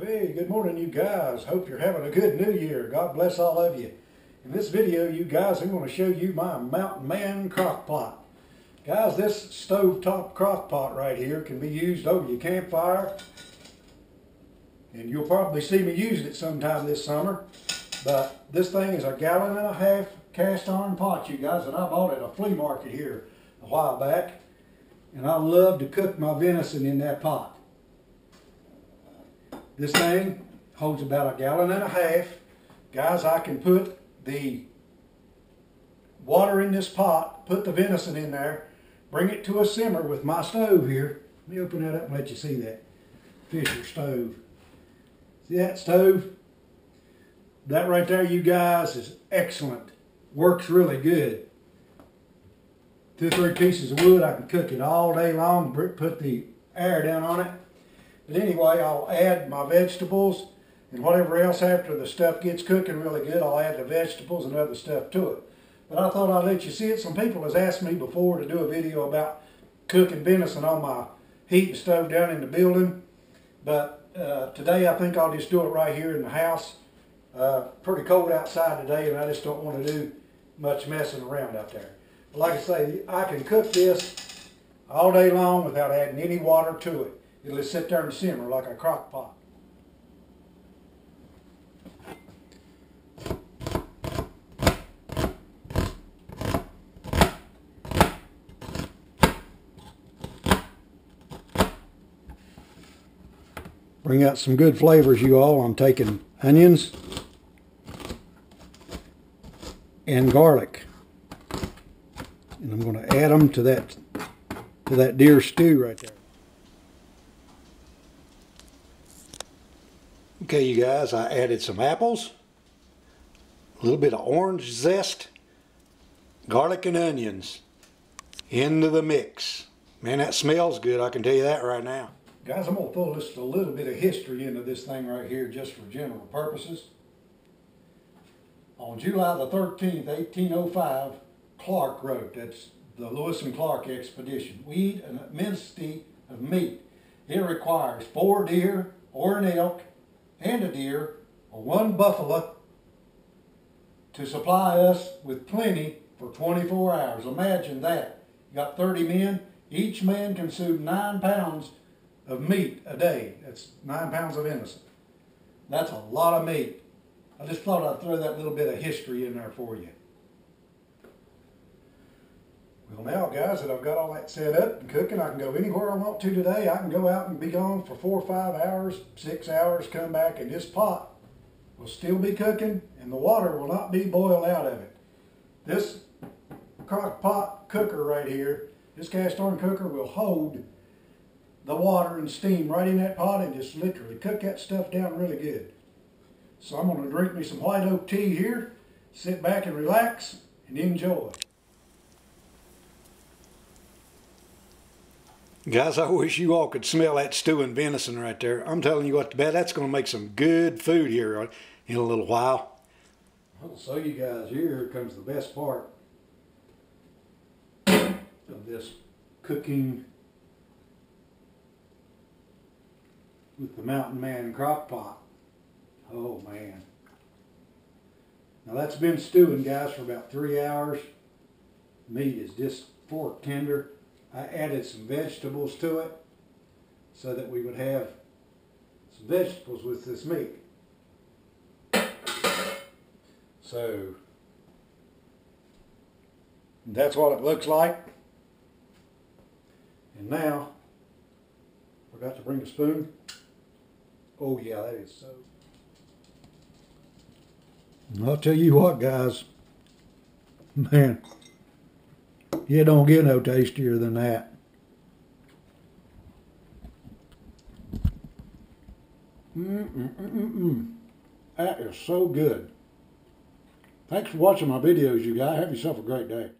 Hey, good morning, you guys. Hope you're having a good new year. God bless all of you. In this video, you guys, I'm going to show you my Mountain Man Crockpot. Guys, this stovetop crockpot right here can be used over your campfire. And you'll probably see me using it sometime this summer. But this thing is a 1.5 gallon cast iron pot, you guys, and I bought it at a flea market here a while back. And I love to cook my venison in that pot. This thing holds about 1.5 gallons. Guys, I can put the water in this pot, put the venison in there, bring it to a simmer with my stove here. Let me open that up and let you see that Fisher stove. See that stove? That right there, you guys, is excellent. Works really good. 2 or 3 pieces of wood, I can cook it all day long, put the air down on it. But anyway, I'll add my vegetables and whatever else after the stuff gets cooking really good. I'll add the vegetables and other stuff to it. But I thought I'd let you see it. Some people has asked me before to do a video about cooking venison on my heating stove down in the building. But today I think I'll just do it right here in the house. Pretty cold outside today and I just don't want to do much messing around out there. But like I say, I can cook this all day long without adding any water to it. It'll just sit there and simmer like a crock pot. Bring out some good flavors, you all. I'm taking onions and garlic. And I'm going to add them to that deer stew right there. Okay, you guys, I added some apples, a little bit of orange zest, garlic and onions into the mix. Man, that smells good, I can tell you that right now. Guys, I'm going to throw just a little bit of history into this thing right here just for general purposes. On July the 13th, 1805, Clark wrote, that's the Lewis and Clark expedition, "We eat an immensity of meat. It requires 4 deer or an elk and a deer or 1 buffalo to supply us with plenty for 24 hours. Imagine that. You got 30 men. Each man consumed 9 pounds of meat a day. That's 9 pounds of venison. That's a lot of meat. I just thought I'd throw that little bit of history in there for you. Well now, guys, that I've got all that set up and cooking, I can go anywhere I want to today. I can go out and be gone for 4 or 5 hours, 6 hours, come back, and this pot will still be cooking and the water will not be boiled out of it. This crock pot cooker right here, this cast iron cooker will hold the water and steam right in that pot and just literally cook that stuff down really good. So I'm going to drink me some white oak tea here, sit back and relax and enjoy. Guys, I wish you all could smell that stewing venison right there. I'm telling you what, that's going to make some good food here in a little while. Well, so you guys, here comes the best part of this cooking with the Mountain Man crock pot. Oh man. Now that's been stewing, guys, for about 3 hours. Meat is just fork tender. I added some vegetables to it so that we would have some vegetables with this meat. So that's what it looks like. And now, forgot to bring a spoon. Oh yeah, that is so. And I'll tell you what, guys, man, it don't get no tastier than that. That is so good. Thanks for watching my videos, you guys. Have yourself a great day.